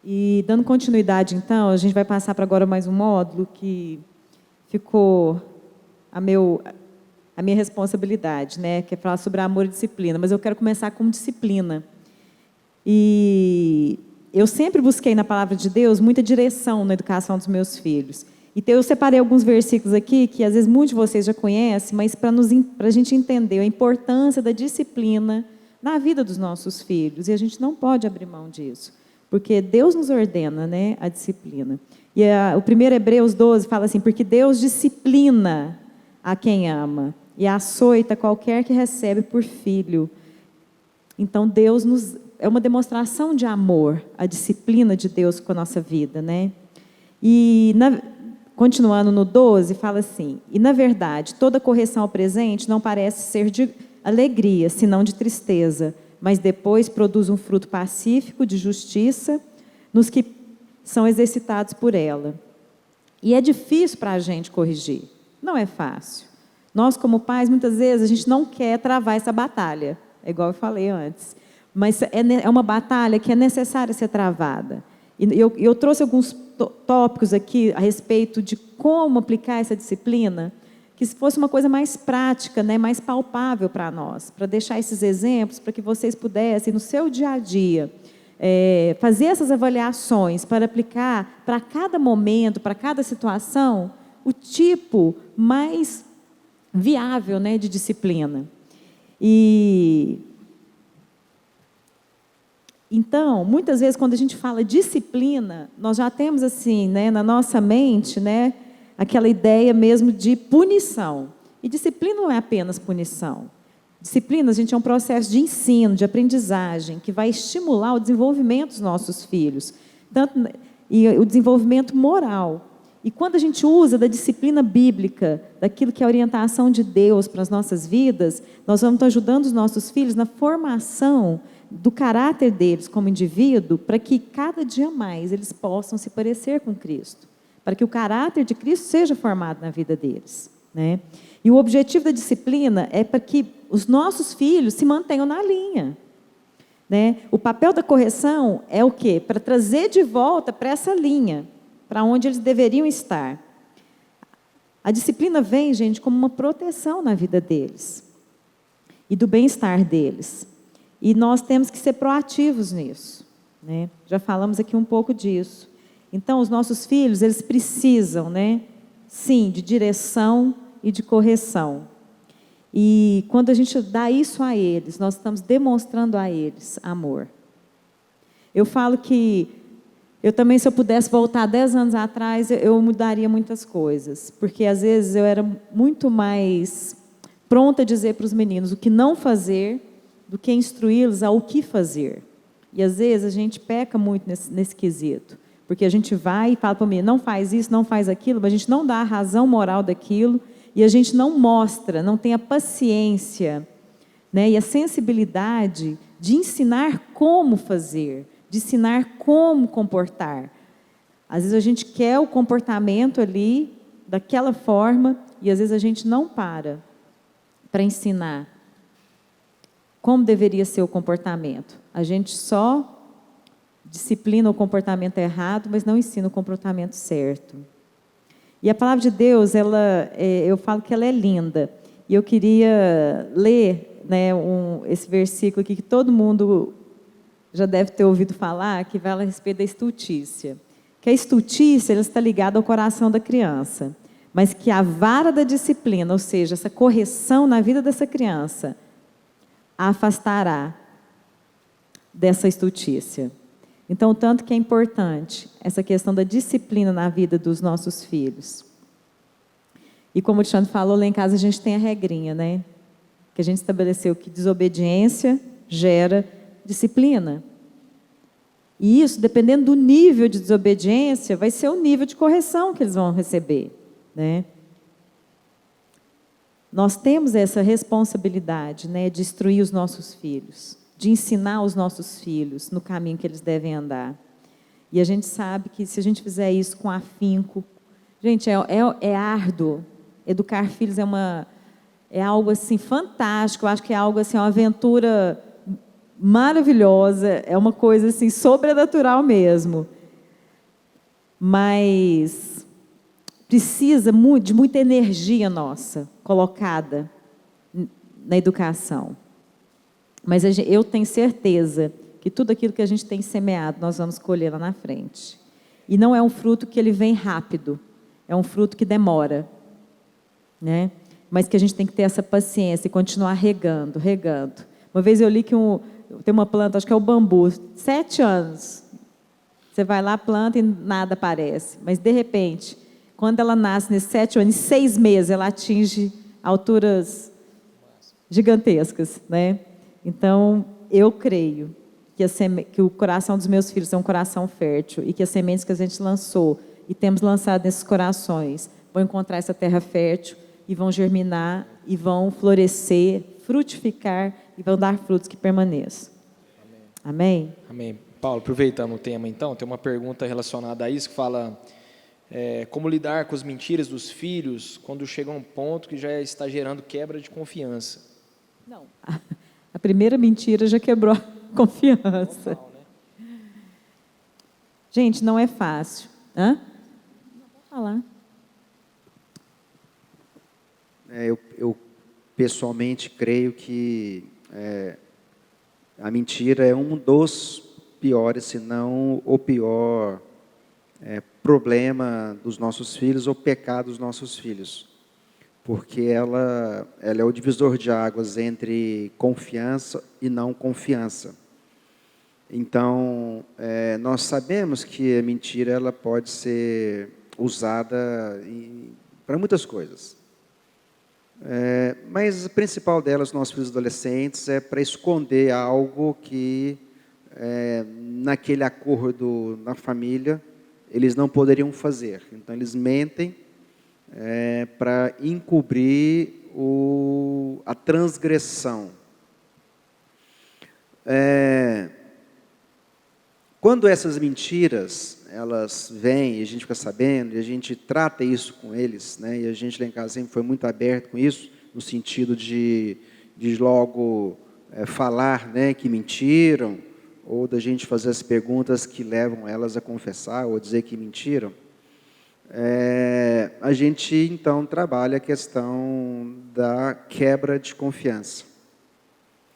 E dando continuidade, então, a gente vai passar para agora mais um módulo que ficou a minha responsabilidade, né? Que é falar sobre amor e disciplina. Mas eu quero começar com disciplina. E eu sempre busquei na palavra de Deus muita direção na educação dos meus filhos. Então, eu separei alguns versículos aqui que às vezes muitos de vocês já conhecem, mas para a gente entender a importância da disciplina na vida dos nossos filhos. E a gente não pode abrir mão disso, porque Deus nos ordena, né, a disciplina. E o primeiro Hebreus 12 fala assim: porque Deus disciplina a quem ama e açoita qualquer que recebe por filho. Então, Deus é uma demonstração de amor, a disciplina de Deus com a nossa vida, né? E, continuando no 12, fala assim: e na verdade, toda correção ao presente não parece ser de alegria, senão de tristeza, mas depois produz um fruto pacífico de justiça nos que são exercitados por ela. E é difícil para a gente corrigir, não é fácil. Nós, como pais, muitas vezes a gente não quer travar essa batalha, é igual eu falei antes, mas é uma batalha que é necessária ser travada. E eu trouxe alguns tópicos aqui a respeito de como aplicar essa disciplina, que se fosse uma coisa mais prática, né, mais palpável para nós, para deixar esses exemplos, para que vocês pudessem, no seu dia a dia, fazer essas avaliações para aplicar para cada momento, para cada situação, o tipo mais viável, né, de disciplina. E então, muitas vezes, quando a gente fala disciplina, nós já temos assim, né, na nossa mente, né, aquela ideia mesmo de punição. E disciplina não é apenas punição. Disciplina, gente, é um processo de ensino, de aprendizagem, que vai estimular o desenvolvimento dos nossos filhos, e o desenvolvimento moral. E quando a gente usa da disciplina bíblica, daquilo que é a orientação de Deus para as nossas vidas, nós vamos estar ajudando os nossos filhos na formação do caráter deles como indivíduo, para que cada dia mais eles possam se parecer com Cristo, para que o caráter de Cristo seja formado na vida deles, né? E o objetivo da disciplina é para que os nossos filhos se mantenham na linha, né? O papel da correção é o quê? Para trazer de volta para essa linha, para onde eles deveriam estar. A disciplina vem, gente, como uma proteção na vida deles e do bem-estar deles. E nós temos que ser proativos nisso, né? Já falamos aqui um pouco disso. Então, os nossos filhos, eles precisam, né, sim, de direção e de correção. E quando a gente dá isso a eles, nós estamos demonstrando a eles amor. Eu falo que eu também, se eu pudesse voltar 10 anos atrás, eu mudaria muitas coisas. Porque, às vezes, eu era muito mais pronta a dizer para os meninos o que não fazer do que instruí-los ao que fazer. E, às vezes, a gente peca muito nesse quesito. Porque a gente vai e fala para o menino, não faz isso, não faz aquilo, mas a gente não dá a razão moral daquilo, e a gente não mostra, não tem a paciência, né, e a sensibilidade de ensinar como fazer, de ensinar como comportar. Às vezes a gente quer o comportamento ali, daquela forma, e às vezes a gente não para ensinar como deveria ser o comportamento. A gente só disciplina o comportamento errado, mas não ensina o comportamento certo. E a palavra de Deus, eu falo que ela é linda. E eu queria ler, né, esse versículo aqui que todo mundo já deve ter ouvido falar, que fala a respeito da estultícia. Que a estultícia, ela está ligada ao coração da criança. Mas que a vara da disciplina, ou seja, essa correção na vida dessa criança, a afastará dessa estultícia. Então, tanto que é importante essa questão da disciplina na vida dos nossos filhos. E como o Alexandre falou, lá em casa a gente tem a regrinha, né? Que a gente estabeleceu que desobediência gera disciplina. E isso, dependendo do nível de desobediência, vai ser o nível de correção que eles vão receber, né? Nós temos essa responsabilidade, né, de instruir os nossos filhos, de ensinar os nossos filhos no caminho que eles devem andar. E a gente sabe que se a gente fizer isso com afinco, gente, é árduo. Educar filhos é algo assim fantástico. Eu acho que é algo assim, uma aventura maravilhosa, é uma coisa assim sobrenatural mesmo. mas precisa de muita energia nossa colocada na educação. Mas eu tenho certeza que tudo aquilo que a gente tem semeado, nós vamos colher lá na frente. E não é um fruto que ele vem rápido, é um fruto que demora, né? Mas que a gente tem que ter essa paciência e continuar regando, regando. Uma vez eu li que tem uma planta, acho que é o bambu, 7 anos. Você vai lá, planta e nada aparece. Mas, de repente, quando ela nasce nesses 7 anos, em 6 meses, ela atinge alturas gigantescas, né? Então, eu creio que o coração dos meus filhos é um coração fértil e que as sementes que a gente lançou e temos lançado nesses corações vão encontrar essa terra fértil e vão germinar e vão florescer, frutificar e vão dar frutos que permaneçam. Amém? Amém. Paulo, aproveitando o tema então, tem uma pergunta relacionada a isso que fala como lidar com as mentiras dos filhos quando chega a um ponto que já está gerando quebra de confiança. Não, a primeira mentira já quebrou a confiança. Total, né? Gente, não é fácil. Hã? Não vou falar. Eu pessoalmente creio que a mentira é um dos piores, se não o pior problema dos nossos filhos ou pecado dos nossos filhos. Porque ela é o divisor de águas entre confiança e não confiança. Então, nós sabemos que a mentira ela pode ser usada para muitas coisas. Mas a principal delas, nossos filhos adolescentes, é para esconder algo que, naquele acordo na família, eles não poderiam fazer. Então, eles mentem para encobrir a transgressão. Quando essas mentiras, elas vêm e a gente fica sabendo, e a gente trata isso com eles, né? E a gente lá em casa sempre foi muito aberto com isso, no sentido de logo falar, né, que mentiram, ou da gente fazer as perguntas que levam elas a confessar ou a dizer que mentiram. A gente, então, trabalha a questão da quebra de confiança.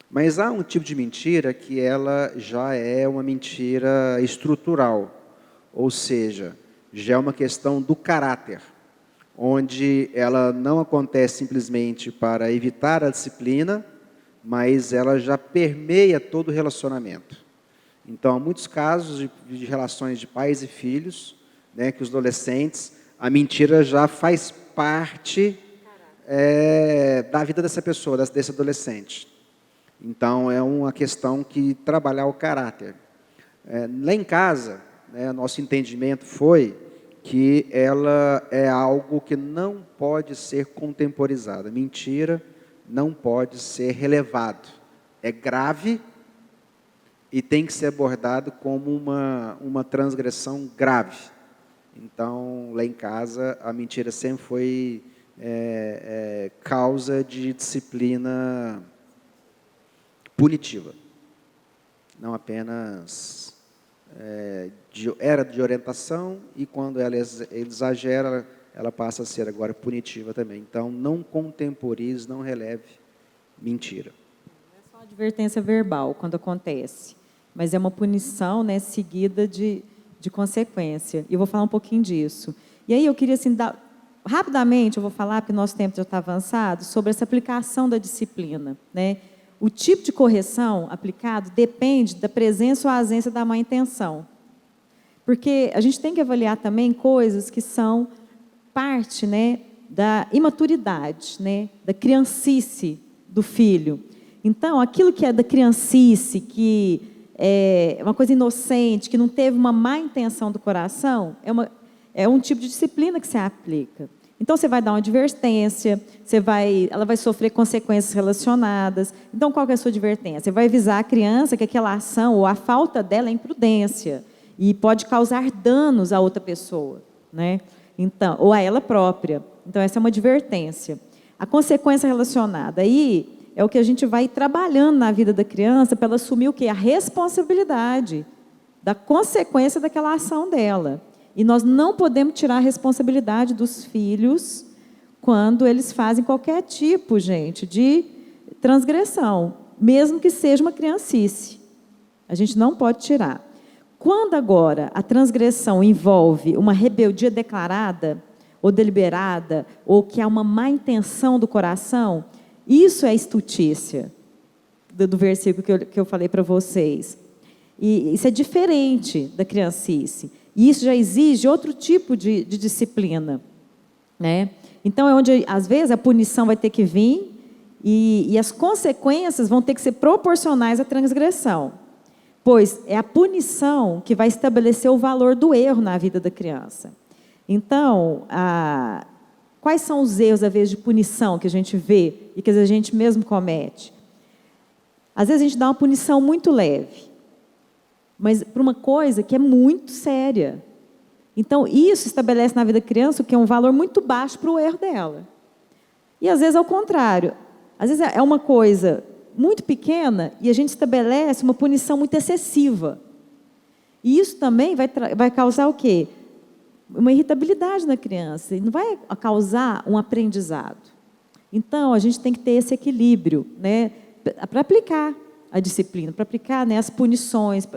Mas há um tipo de mentira que ela já é uma mentira estrutural, ou seja, já é uma questão do caráter, onde ela não acontece simplesmente para evitar a disciplina, mas ela já permeia todo o relacionamento. Então, há muitos casos de relações de pais e filhos, né, que os adolescentes, a mentira já faz parte da vida dessa pessoa, desse adolescente. Então, é uma questão que trabalhar o caráter. Lá em casa, nosso entendimento foi que ela é algo que não pode ser contemporizado. Mentira não pode ser relevado. É grave e tem que ser abordado como uma transgressão grave. Então, lá em casa, a mentira sempre foi causa de disciplina punitiva. Não apenas era de orientação, e quando ela exagera, ela passa a ser agora punitiva também. Então, não contemporize, não releve mentira. Não é só advertência verbal quando acontece, mas é uma punição, né, seguida de consequência. E eu vou falar um pouquinho disso. E aí eu queria, assim, rapidamente, eu vou falar, porque nosso tempo já está avançado, sobre essa aplicação da disciplina, né? O tipo de correção aplicado depende da presença ou ausência da má intenção. Porque a gente tem que avaliar também coisas que são parte, né, da imaturidade, né, da criancice do filho. Então, aquilo que é da criancice, que é uma coisa inocente, que não teve uma má intenção do coração, é um tipo de disciplina que se aplica. Então, você vai dar uma advertência, ela vai sofrer consequências relacionadas. Então, qual que é a sua advertência? Você vai avisar a criança que aquela ação ou a falta dela é imprudência e pode causar danos a outra pessoa, né? Então, ou a ela própria. Então, essa é uma advertência. A consequência relacionada aí é o que a gente vai trabalhando na vida da criança para ela assumir o quê? A responsabilidade da consequência daquela ação dela. E nós não podemos tirar a responsabilidade dos filhos quando eles fazem qualquer tipo, gente, de transgressão, mesmo que seja uma criancice. A gente não pode tirar. Quando agora a transgressão envolve uma rebeldia declarada, ou deliberada, ou que há uma má intenção do coração, isso é estutícia do versículo que eu falei para vocês. E isso é diferente da criancice. E isso já exige outro tipo de disciplina, né? Então, é onde, às vezes, a punição vai ter que vir e as consequências vão ter que ser proporcionais à transgressão. Pois é a punição que vai estabelecer o valor do erro na vida da criança. Então, quais são os erros, às vezes, de punição que a gente vê e que a gente mesmo comete? Às vezes a gente dá uma punição muito leve, mas para uma coisa que é muito séria. Então, isso estabelece na vida da criança o que é um valor muito baixo para o erro dela. E, às vezes, ao contrário. Às vezes é uma coisa muito pequena e a gente estabelece uma punição muito excessiva. E isso também vai causar o quê? Uma irritabilidade na criança. E não vai causar um aprendizado. Então, a gente tem que ter esse equilíbrio, né, para aplicar a disciplina, para aplicar, né, as punições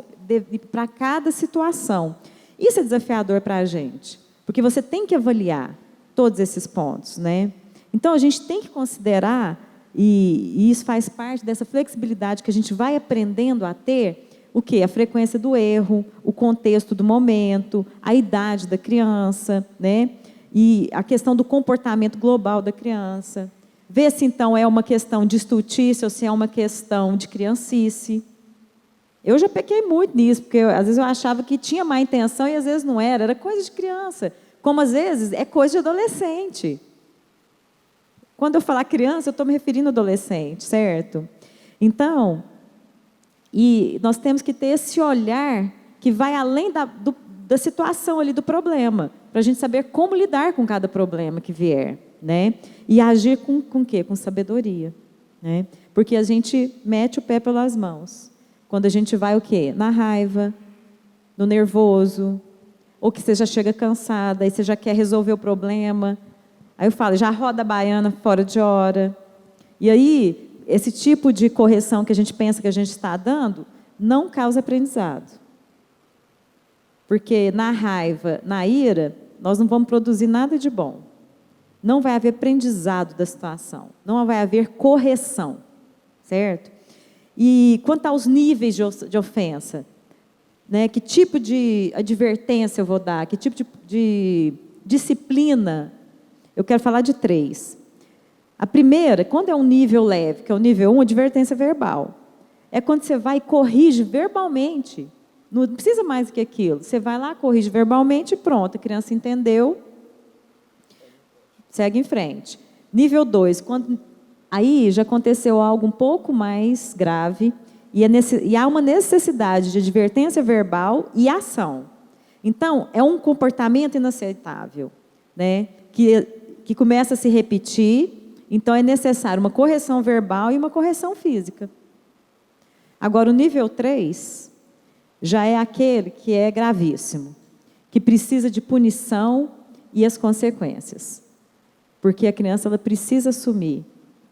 para cada situação. Isso é desafiador para a gente, porque você tem que avaliar todos esses pontos, né? Então, a gente tem que considerar, e isso faz parte dessa flexibilidade que a gente vai aprendendo a ter, o quê? A frequência do erro, o contexto do momento, a idade da criança, né? E a questão do comportamento global da criança. Ver se, então, é uma questão de estultícia ou se é uma questão de criancice. Eu já pequei muito nisso, porque às vezes eu achava que tinha má intenção e às vezes não era coisa de criança. Como às vezes é coisa de adolescente. Quando eu falar criança, eu estou me referindo a adolescente, certo? Então, e nós temos que ter esse olhar que vai além da situação ali do problema, para a gente saber como lidar com cada problema que vier, né? E agir com o quê? Com sabedoria, né? Porque a gente mete o pé pelas mãos. Quando a gente vai o quê? Na raiva, no nervoso, ou que você já chega cansada, e você já quer resolver o problema. Aí eu falo, já roda a baiana fora de hora. E aí, esse tipo de correção que a gente pensa que a gente está dando, não causa aprendizado. Porque na raiva, na ira, nós não vamos produzir nada de bom. Não vai haver aprendizado da situação. Não vai haver correção, certo? E quanto aos níveis de ofensa, né, que tipo de advertência eu vou dar, que tipo de disciplina, eu quero falar de 3. A primeira, quando é um nível leve, que é o nível 1, advertência verbal. É quando você vai e corrige verbalmente. Não precisa mais do que aquilo. Você vai lá, corrige verbalmente e pronto, a criança entendeu, segue em frente. Nível 2, quando aí já aconteceu algo um pouco mais grave e há uma necessidade de advertência verbal e ação. Então, é um comportamento inaceitável, né? Que começa a se repetir. Então, é necessário uma correção verbal e uma correção física. Agora, o nível 3 já é aquele que é gravíssimo, que precisa de punição e as consequências. Porque a criança ela precisa assumir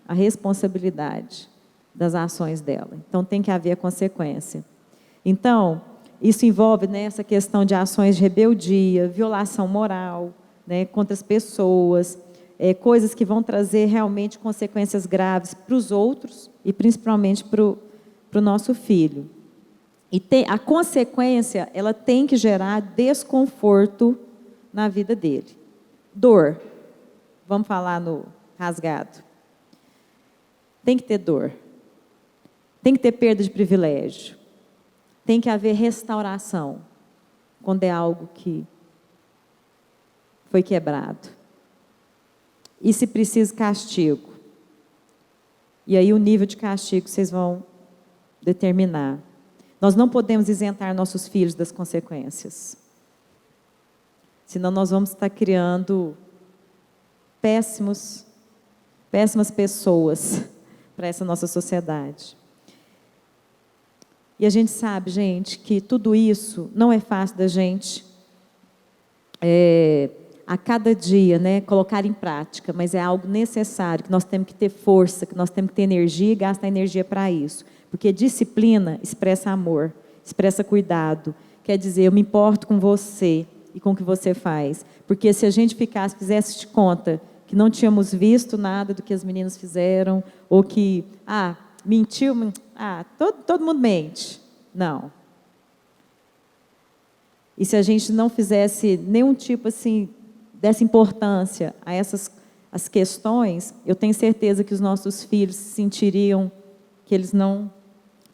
a responsabilidade das ações dela. Então, tem que haver a consequência. Então, isso envolve, né, essa questão de ações de rebeldia, violação moral, né, contra as pessoas, coisas que vão trazer realmente consequências graves para os outros e principalmente para o nosso filho. E a consequência, ela tem que gerar desconforto na vida dele. Dor. Vamos falar no rasgado. Tem que ter dor. Tem que ter perda de privilégio. Tem que haver restauração quando é algo que foi quebrado. E se precisa, castigo. E aí o nível de castigo vocês vão determinar. Nós não podemos isentar nossos filhos das consequências. Senão nós vamos estar criando péssimas pessoas para essa nossa sociedade. E a gente sabe, gente, que tudo isso não é fácil da gente a cada dia, né, colocar em prática, mas é algo necessário, que nós temos que ter força, que nós temos que ter energia e gastar energia para isso. Porque disciplina expressa amor, expressa cuidado. Quer dizer, eu me importo com você e com o que você faz. Porque se a gente fizesse de conta que não tínhamos visto nada do que as meninas fizeram, ou que, mentiu, todo mundo mente. Não. E se a gente não fizesse nenhum tipo assim, dessa importância a as questões, eu tenho certeza que os nossos filhos se sentiriam que eles não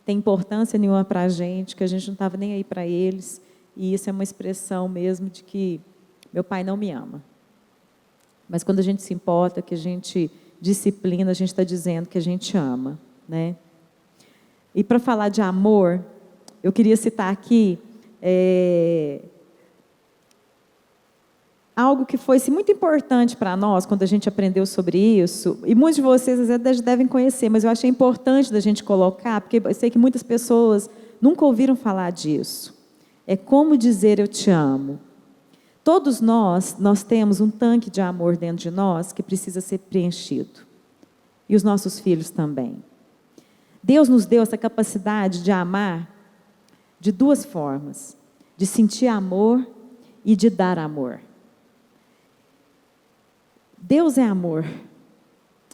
têm importância nenhuma para a gente não estava nem aí para eles, e isso é uma expressão mesmo de que meu pai não me ama. Mas quando a gente se importa, que a gente disciplina, a gente está dizendo que a gente ama, né? E para falar de amor, eu queria citar aqui algo que foi muito importante para nós, quando a gente aprendeu sobre isso, e muitos de vocês às vezes devem conhecer, mas eu achei importante da gente colocar, porque eu sei que muitas pessoas nunca ouviram falar disso. É como dizer eu te amo. Todos nós temos um tanque de amor dentro de nós que precisa ser preenchido. E os nossos filhos também. Deus nos deu essa capacidade de amar de duas formas: de sentir amor e de dar amor. Deus é amor.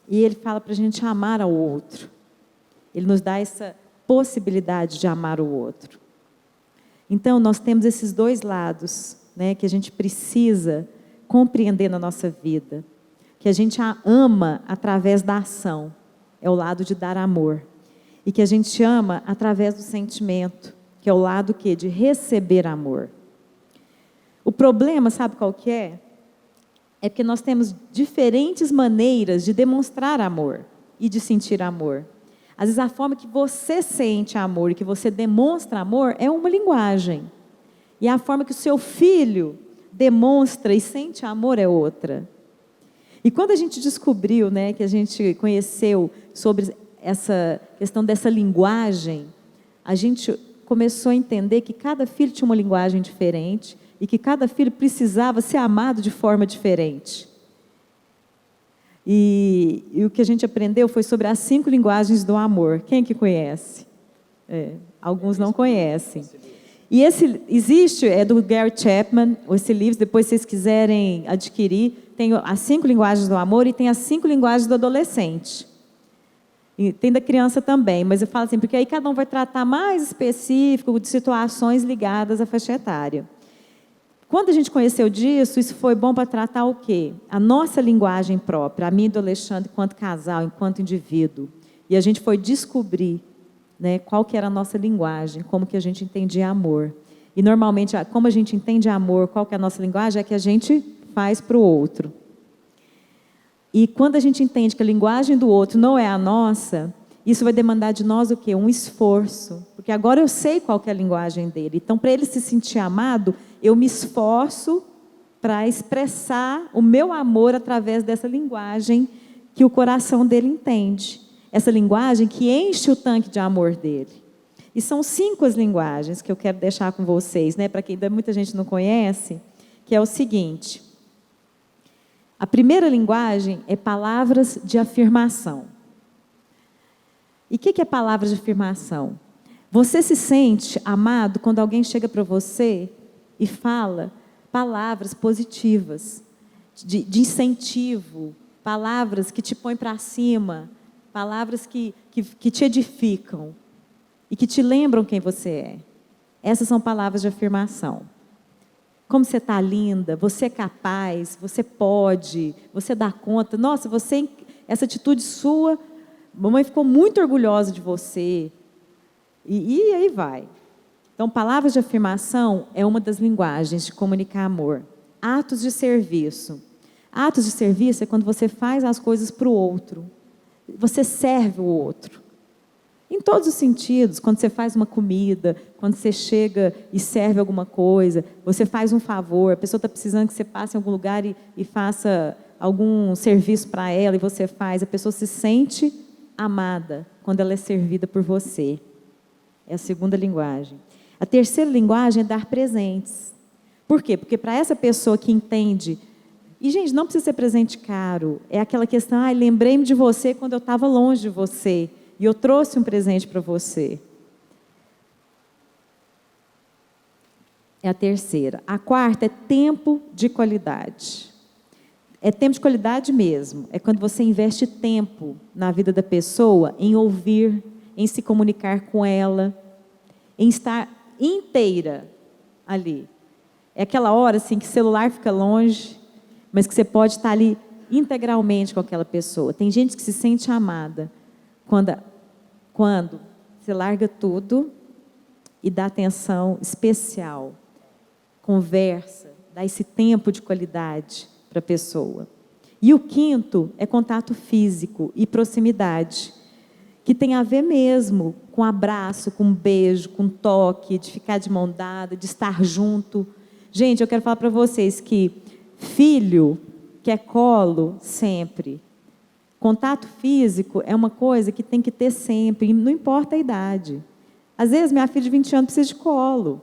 E Ele fala para a gente amar ao outro. Ele nos dá essa possibilidade de amar o outro. Então, nós temos esses dois lados, né, que a gente precisa compreender na nossa vida. Que a gente ama através da ação. É o lado de dar amor. E que a gente ama através do sentimento. Que é o lado que? De receber amor. O problema, sabe qual que é? É porque nós temos diferentes maneiras de demonstrar amor e de sentir amor. Às vezes a forma que você sente amor e que você demonstra amor é uma linguagem. E a forma que o seu filho demonstra e sente amor é outra. E quando a gente descobriu, né, que a gente conheceu sobre essa questão dessa linguagem, a gente começou a entender que cada filho tinha uma linguagem diferente e que cada filho precisava ser amado de forma diferente. E o que a gente aprendeu foi sobre as 5 linguagens do amor. Quem que conhece? Alguns não conhecem. E existe, é do Gary Chapman, esse livro, depois se vocês quiserem adquirir, tem as 5 linguagens do amor e tem as 5 linguagens do adolescente. E tem da criança também, mas eu falo assim, porque aí cada um vai tratar mais específico de situações ligadas à faixa etária. Quando a gente conheceu disso, isso foi bom para tratar o quê? A nossa linguagem própria, a minha e do Alexandre, enquanto casal, enquanto indivíduo. E a gente foi descobrir, né, qual que era a nossa linguagem, como que a gente entendia amor. E normalmente, como a gente entende amor, qual que é a nossa linguagem, é que a gente faz para o outro. E quando a gente entende que a linguagem do outro não é a nossa, isso vai demandar de nós o quê? Um esforço. Porque agora eu sei qual que é a linguagem dele. Então, para ele se sentir amado, eu me esforço para expressar o meu amor através dessa linguagem que o coração dele entende. Essa linguagem que enche o tanque de amor dele. E são 5 as linguagens que eu quero deixar com vocês, né? Para quem ainda muita gente não conhece, que é o seguinte. A primeira linguagem é palavras de afirmação. E o que é palavras de afirmação? Você se sente amado quando alguém chega para você e fala palavras positivas, de incentivo, palavras que te põem para cima, palavras que te edificam e que te lembram quem você é. Essas são palavras de afirmação. Como você está linda, você é capaz, você pode, você dá conta. Nossa, essa atitude sua, mamãe ficou muito orgulhosa de você. E aí vai. Então, palavras de afirmação é uma das linguagens de comunicar amor. Atos de serviço. Atos de serviço é quando você faz as coisas para o outro. Você serve o outro. Em todos os sentidos, quando você faz uma comida, quando você chega e serve alguma coisa, você faz um favor, a pessoa está precisando que você passe em algum lugar e faça algum serviço para ela e você faz, a pessoa se sente amada quando ela é servida por você. É a segunda linguagem. A terceira linguagem é dar presentes. Por quê? Porque para essa pessoa que entende, e gente, não precisa ser presente caro, é aquela questão, lembrei-me de você quando eu estava longe de você, e eu trouxe um presente para você. É a terceira. A quarta é tempo de qualidade. É tempo de qualidade mesmo. É quando você investe tempo na vida da pessoa, em ouvir, em se comunicar com ela, em estar inteira ali. É aquela hora assim que o celular fica longe, mas que você pode estar ali integralmente com aquela pessoa. Tem gente que se sente amada quando você larga tudo e dá atenção especial, conversa, dá esse tempo de qualidade para a pessoa. E o quinto é contato físico e proximidade, que tem a ver mesmo com abraço, com beijo, com toque, de ficar de mão dada, de estar junto. Gente, eu quero falar para vocês que filho quer colo sempre. Contato físico é uma coisa que tem que ter sempre, não importa a idade. Às vezes, minha filha de 20 anos precisa de colo.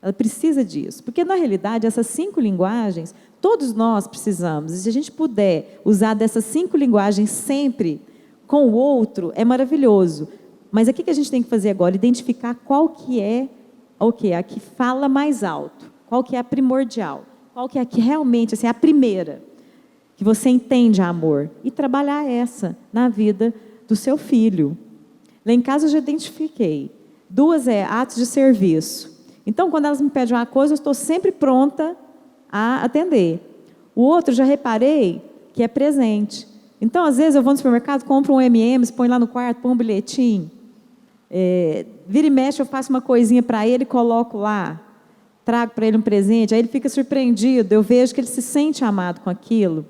Ela precisa disso. Porque, na realidade, essas 5 linguagens, todos nós precisamos. E se a gente puder usar dessas 5 linguagens sempre com o outro, é maravilhoso. Mas o que a gente tem que fazer agora? Identificar qual que é a que fala mais alto, qual que é a primordial, qual que é a que realmente assim, é a primeira, que você entende amor. E trabalhar essa na vida do seu filho. Lá em casa eu já identifiquei. 2 é atos de serviço. Então, quando elas me pedem uma coisa, eu estou sempre pronta a atender. O outro, já reparei, que é presente. Então, às vezes, eu vou no supermercado, compro um M&M's, põe lá no quarto, põe um bilhetinho. Vira e mexe, eu faço uma coisinha para ele, coloco lá, trago para ele um presente, aí ele fica surpreendido, eu vejo que ele se sente amado com aquilo.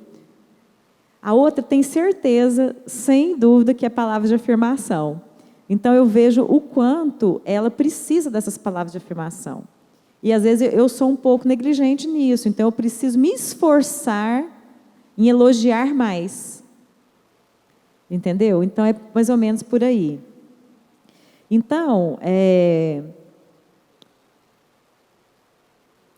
A outra tem certeza, sem dúvida, que é palavra de afirmação. Então, eu vejo o quanto ela precisa dessas palavras de afirmação. E, às vezes, eu sou um pouco negligente nisso. Então, eu preciso me esforçar em elogiar mais. Entendeu? Então, é mais ou menos por aí. Então,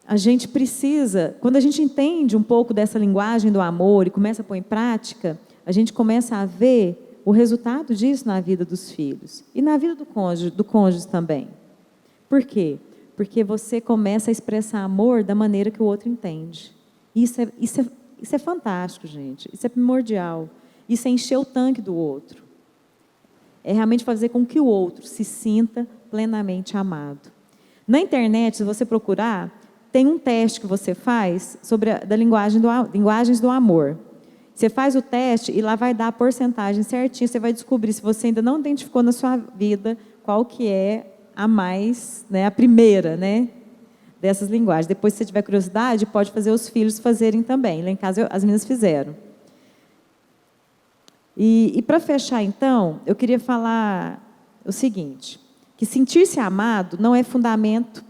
a gente precisa, quando a gente entende um pouco dessa linguagem do amor e começa a pôr em prática, a gente começa a ver o resultado disso na vida dos filhos e na vida do cônjuge também. Por quê? Porque você começa a expressar amor da maneira que o outro entende. Isso é fantástico, gente. Isso é primordial. Isso é encher o tanque do outro. É realmente fazer com que o outro se sinta plenamente amado. Na internet, se você procurar, tem um teste que você faz sobre linguagens do amor. Você faz o teste e lá vai dar a porcentagem certinha. Você vai descobrir, se você ainda não identificou na sua vida, qual que é a mais, né, a primeira, né, dessas linguagens. Depois, se você tiver curiosidade, pode fazer os filhos fazerem também. Lá em casa, as meninas fizeram. E para fechar, então, eu queria falar o seguinte, que sentir-se amado não é fundamento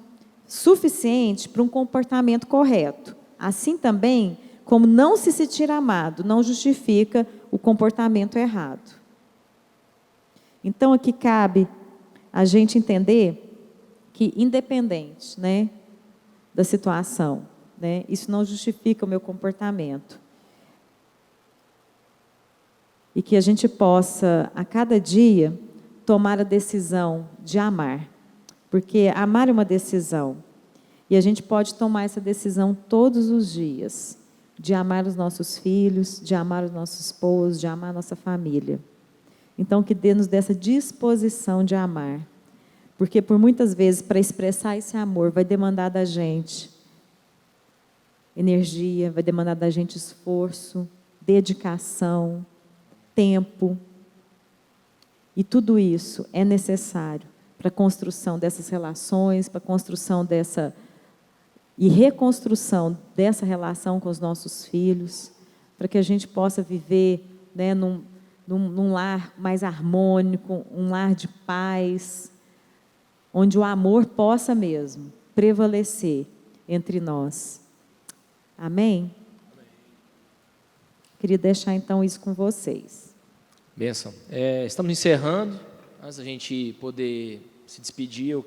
suficiente para um comportamento correto. Assim também, como não se sentir amado, não justifica o comportamento errado. Então, aqui cabe a gente entender que, independente, né, da situação, né, isso não justifica o meu comportamento. E que a gente possa, a cada dia, tomar a decisão de amar. Porque amar é uma decisão. E a gente pode tomar essa decisão todos os dias. De amar os nossos filhos, de amar os nossos esposos, de amar a nossa família. Então, que dê-nos dessa disposição de amar. Porque, por muitas vezes, para expressar esse amor, vai demandar da gente energia, vai demandar da gente esforço, dedicação, tempo. E tudo isso é necessário para a construção dessas relações, para a construção dessa e reconstrução dessa relação com os nossos filhos, para que a gente possa viver, né, num lar mais harmônico, um lar de paz, onde o amor possa mesmo prevalecer entre nós. Amém? Queria deixar então isso com vocês. Bênção. Estamos encerrando. Antes da gente poder se despedir, eu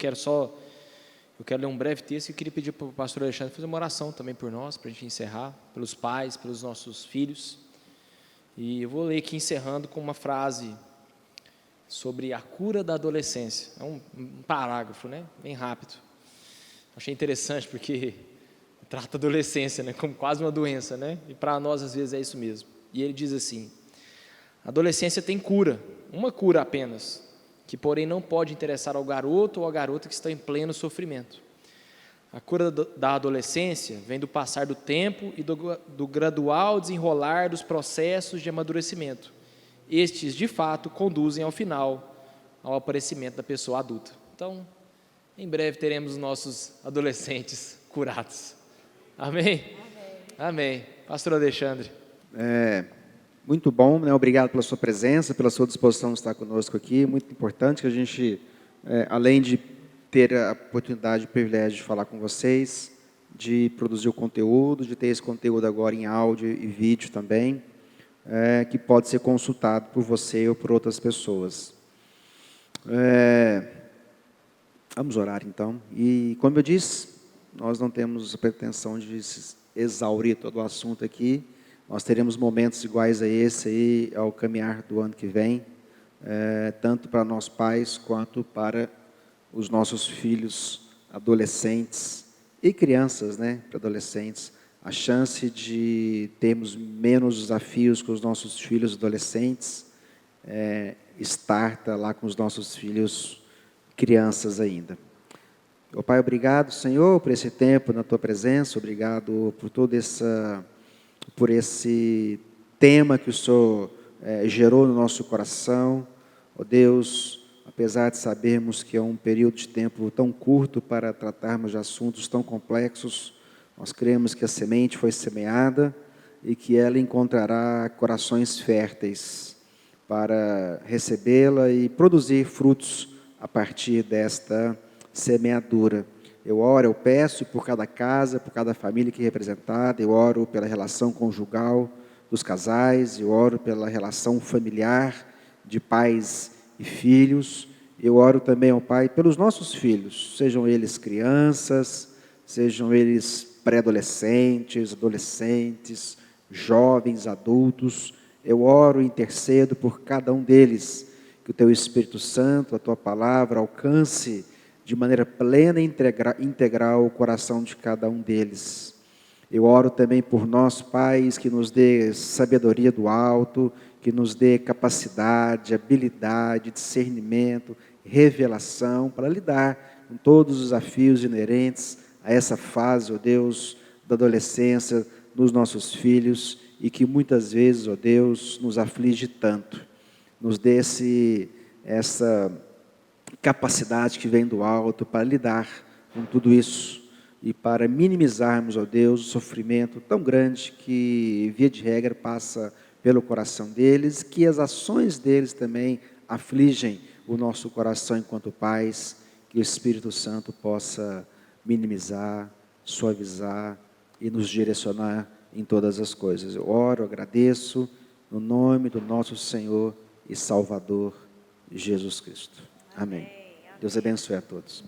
Eu quero ler um breve texto e queria pedir para o pastor Alexandre fazer uma oração também por nós, para a gente encerrar, pelos pais, pelos nossos filhos. E eu vou ler aqui encerrando com uma frase sobre a cura da adolescência. É um parágrafo, né? Bem rápido. Achei interessante porque trata a adolescência, né? Como quase uma doença, né? E para nós às vezes é isso mesmo. E ele diz assim: a adolescência tem cura, uma cura apenas, que porém não pode interessar ao garoto ou à garota que está em pleno sofrimento. A cura da adolescência vem do passar do tempo e do gradual desenrolar dos processos de amadurecimento. Estes, de fato, conduzem ao final, ao aparecimento da pessoa adulta. Então, em breve teremos nossos adolescentes curados. Amém? Amém. Pastor Alexandre. Muito bom, né? Obrigado pela sua presença, pela sua disposição de estar conosco aqui. Muito importante que a gente, além de ter a oportunidade e o privilégio de falar com vocês, de produzir o conteúdo, de ter esse conteúdo agora em áudio e vídeo também, que pode ser consultado por você ou por outras pessoas. Vamos orar então. E como eu disse, nós não temos a pretensão de exaurir todo o assunto aqui. Nós teremos momentos iguais a esse aí ao caminhar do ano que vem, tanto para nós pais quanto para os nossos filhos adolescentes e crianças, né, para adolescentes. A chance de termos menos desafios com os nossos filhos adolescentes starta lá com os nossos filhos crianças ainda. Meu Pai, obrigado, Senhor, por esse tempo na Tua presença, obrigado por esse tema que o Senhor gerou no nosso coração. Ó Deus, apesar de sabermos que é um período de tempo tão curto para tratarmos de assuntos tão complexos, nós cremos que a semente foi semeada e que ela encontrará corações férteis para recebê-la e produzir frutos a partir desta semeadura. Eu oro, eu peço por cada casa, por cada família aqui representada, eu oro pela relação conjugal dos casais, eu oro pela relação familiar de pais e filhos, eu oro também, ó Pai, pelos nossos filhos, sejam eles crianças, sejam eles pré-adolescentes, adolescentes, jovens, adultos. Eu oro e intercedo por cada um deles, que o Teu Espírito Santo, a Tua Palavra, alcance de maneira plena e integral o coração de cada um deles. Eu oro também por nós, pais, que nos dê sabedoria do alto, que nos dê capacidade, habilidade, discernimento, revelação, para lidar com todos os desafios inerentes a essa fase, ó Deus, da adolescência nos nossos filhos, e que muitas vezes, ó Deus, nos aflige tanto. Nos dê essa capacidade que vem do alto para lidar com tudo isso e para minimizarmos, ó Deus, o sofrimento tão grande que, via de regra, passa pelo coração deles, que as ações deles também afligem o nosso coração enquanto pais, que o Espírito Santo possa minimizar, suavizar e nos direcionar em todas as coisas. Eu oro, agradeço, no nome do nosso Senhor e Salvador, Jesus Cristo. Amém. Deus abençoe a todos.